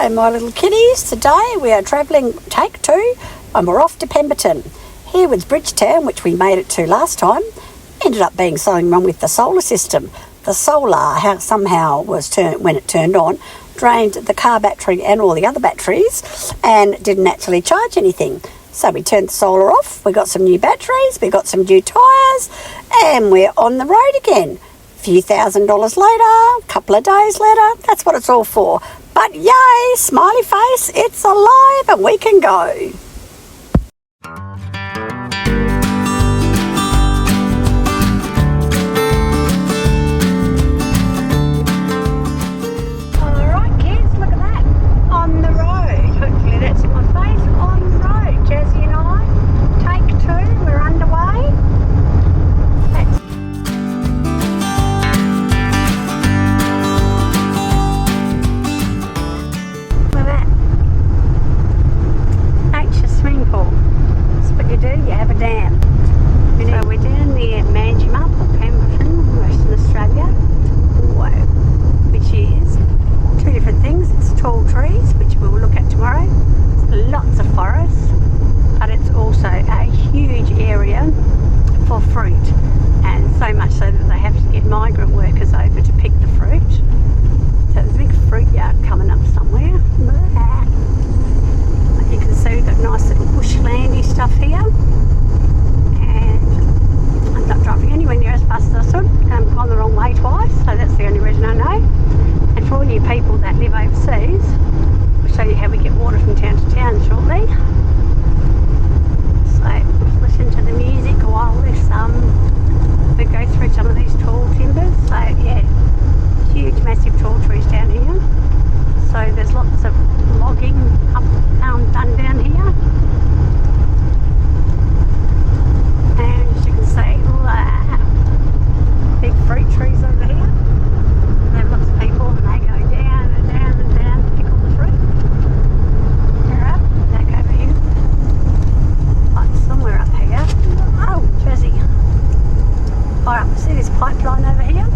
Hello my little kiddies, today we are travelling take 2 and we're off to Pemberton. Here was Bridgetown, which we made it to last time. Ended up being something wrong with the solar system. The solar somehow was when it turned on, drained the car battery and all the other batteries and didn't actually charge anything. So we turned the solar off, we got some new batteries, we got some new tyres and we're on the road again. A few $1,000s later, a couple of days later, that's what it's all for. But yay, smiley face, it's alive and we can go. Alright kids, look at that. On the road. Hopefully that's in my face. On the road. Jazzy and I. Take 2, we're underway. You have a dam. So we're down near Mishaps or Pemberton, Western Australia, which is 2 different things. It's tall trees, which we'll look at tomorrow. It's lots of forests, but it's also a huge area for fruit, and so much so that they have to get migrant workers over to pick the fruit. So there's a big fruit yard coming up somewhere. You can see we've got nice little bushlandy stuff here, and I'm not driving anywhere near as fast as I should. I've gone the wrong way twice, so that's the only reason I know. And for all you people that live overseas, I'll show you how we get water from town to town shortly. So listen to the music while we go through some of these tall timbers. So yeah, huge massive tall trees down here. So there's lots of logging done down here, and as you can see, big fruit trees over here. They have lots of people and they go down and down and down to pick all the fruit. They're up, back over here, like somewhere up here. Oh, Jazzy. Alright, see this pipeline over here?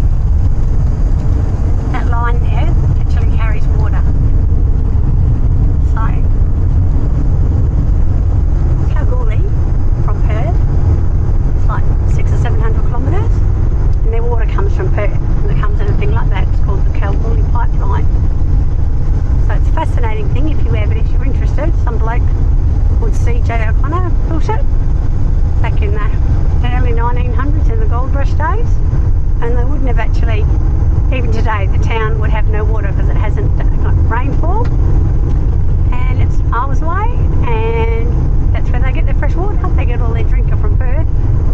That line there actually carries water. So Kalgoorlie from Perth, it's like 600 or 700 kilometres, and their water comes from Perth, and it comes in a thing like that. It's called the Kalgoorlie pipeline. So it's a fascinating thing if you're interested. Some bloke called C.J. O'Connor built it back in the early 1900s in the gold rush days, and they wouldn't have actually, even today the town would have no water because it hasn't got rainfall, and it's hours away, and that's where they get their fresh water. They get all their drinker from Perth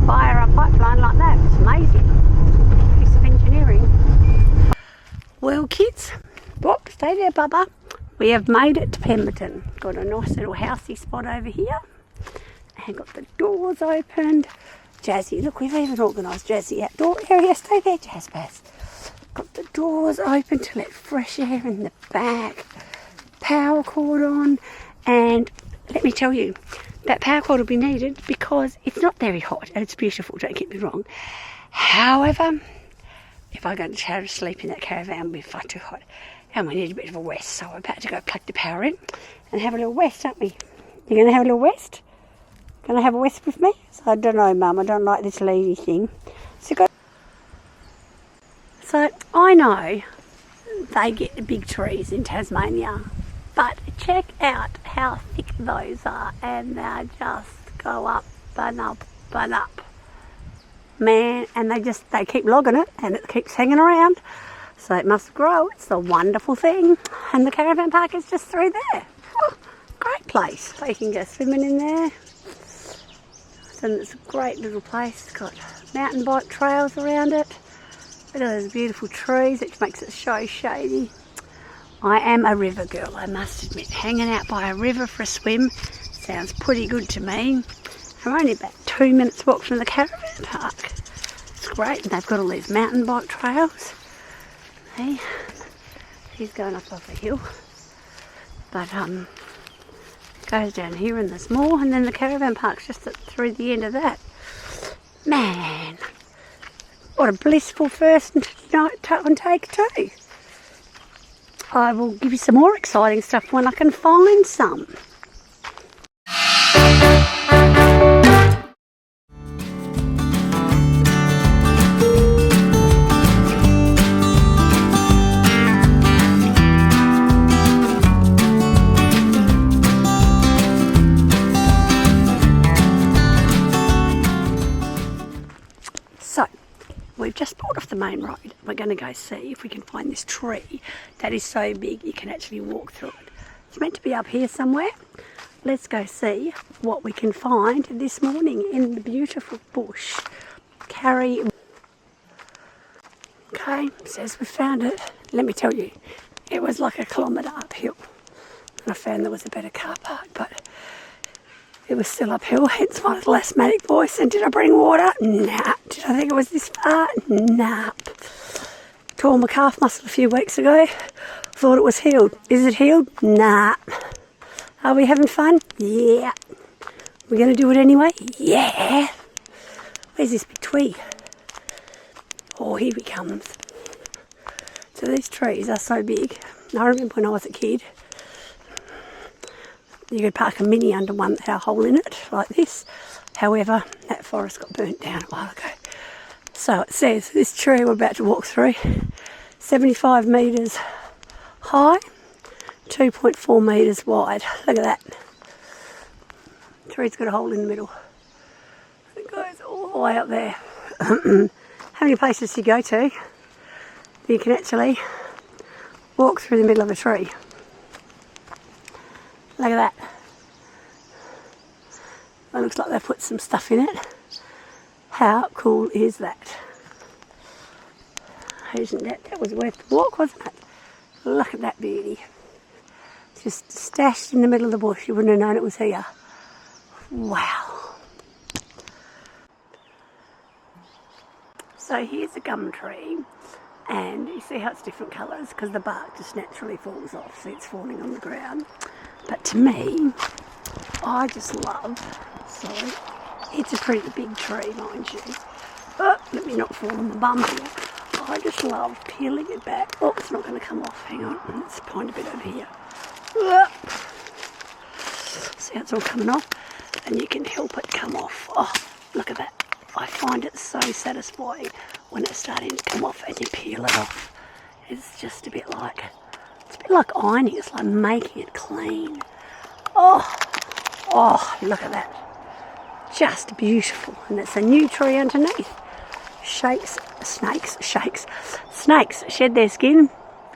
via a pipeline like that. It's amazing piece of engineering. Well kids, whoop, stay there Bubba. We have made it to Pemberton. Got a nice little housey spot over here and got the doors opened. Jazzy, look, we've even organised Jazzy outdoor area. Stay there Jazzbaz. Got the doors open to let fresh air in the back, power cord on, and let me tell you, that power cord will be needed because it's not very hot and it's beautiful, don't get me wrong. However, if I go to try to sleep in that caravan, it'll be far too hot and we need a bit of a rest, so we're about to go plug the power in and have a little rest, aren't we? You're going to have a little rest? Going to have a rest with me? So I don't know Mum, I don't like this lady thing. So I know they get the big trees in Tasmania, but check out how thick those are, and they just go up and up and up. Man, and they keep logging it and it keeps hanging around. So it must grow. It's a wonderful thing. And the caravan park is just through there. Oh, great place. So you can go swimming in there. And it's a great little place. It's got mountain bike trails around it. Look at those beautiful trees, which makes it so shady. I am a river girl, I must admit. Hanging out by a river for a swim sounds pretty good to me. I'm only about 2 minutes walk from the caravan park. It's great, and they've got all these mountain bike trails. Hey, he's going up off the hill. But goes down here and there's more, and then the caravan park's just through the end of that. Man, what a blissful first night on take 2. I will give you some more exciting stuff when I can find some. So, we've just pulled off the main road. We're going to go see if we can find this tree that is so big you can actually walk through it. It's meant to be up here somewhere. Let's go see what we can find this morning in the beautiful bush. Okay, says we found it. Let me tell you, it was like a kilometre uphill. And I found there was a better car park, but it was still uphill, hence my little asthmatic voice. And did I bring water? Nah. Did I think it was this far? Nah. Tore my calf muscle a few weeks ago. Thought it was healed. Is it healed? Nah. Are we having fun? Yeah. We're going to do it anyway? Yeah. Where's this big tree? Oh, here he comes. So these trees are so big. I remember when I was a kid, you could park a Mini under one that had a hole in it, like this. However, that forest got burnt down a while ago. So it says this tree we're about to walk through, 75 metres high, 2.4 metres wide. Look at that. The tree's got a hole in the middle. It goes all the way up there. How many places do you go to? You can actually walk through the middle of a tree. Look at that. It looks like they've put some stuff in it. How cool is that? Isn't that? That was worth the walk, wasn't it? Look at that beauty. Just stashed in the middle of the bush. You wouldn't have known it was here. Wow. So here's a gum tree. And you see how it's different colours because the bark just naturally falls off. See, it's falling on the ground. But to me, I just love, sorry, it's a pretty big tree, mind you. But let me not fall on my bum here. I just love peeling it back. Oh, it's not going to come off. Hang on, let's point a bit over here. See how it's all coming off? And you can help it come off. Oh, look at that. I find it so satisfying when it's starting to come off and you peel it off. It's just a bit like ironing. It's like making it clean. Oh, look at that. Just beautiful. And it's a new tree underneath. Snakes shed their skin.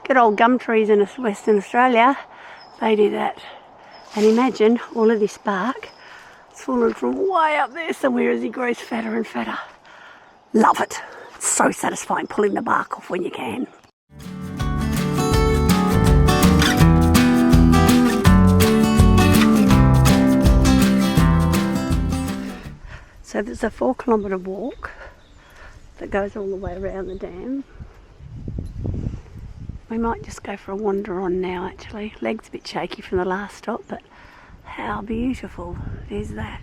Good old gum trees in Western Australia, they do that. And imagine all of this bark. It's fallen from way up there somewhere as he grows fatter and fatter. Love it. It's so satisfying pulling the bark off when you can. So there's a 4-kilometre walk that goes all the way around the dam. We might just go for a wander on now actually. Legs a bit shaky from the last stop, but how beautiful is that?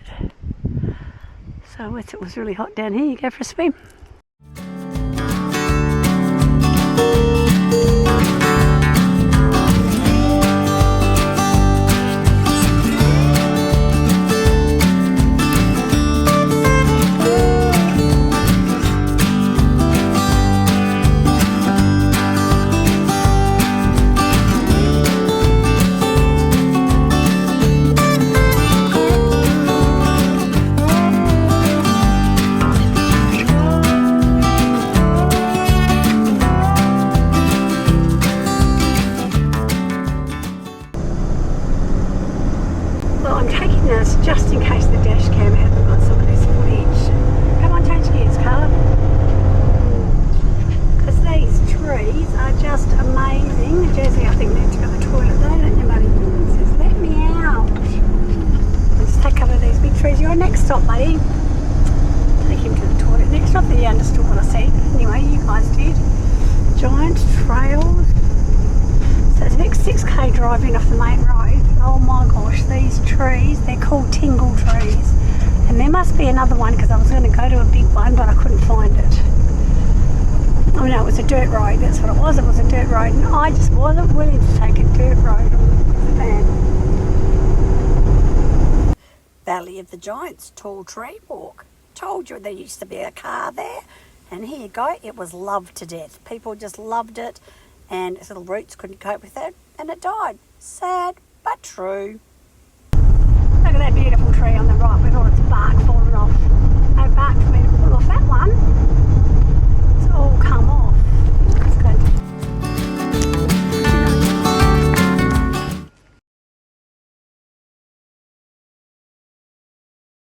So it was really hot down here, you go for a swim. Just in case the dash cam hasn't got some of this footage. Come on, change gears, car. Because these trees are just amazing. Jersey, I think, needs to go to the toilet though, don't you, buddy? It says, let me out. Let's take cover of these big trees. You're next stop, buddy. Take him to the toilet. Next stop, you understood what I said. Anyway, you guys did. Giant trails. So it's the next 6k driving off the main road. Oh my gosh, these trees, they're called tingle trees. And there must be another one because I was going to go to a big one but I couldn't find it. Oh no, it was a dirt road, that's what it was. It was a dirt road, and I just wasn't willing to take a dirt road on the van. Valley of the Giants, tall tree walk. Told you there used to be a car there, and here you go. It was loved to death. People just loved it, and its little roots couldn't cope with it, and it died. Sad, but true. Look at that beautiful tree on the right with all its bark falling off. No bark for me to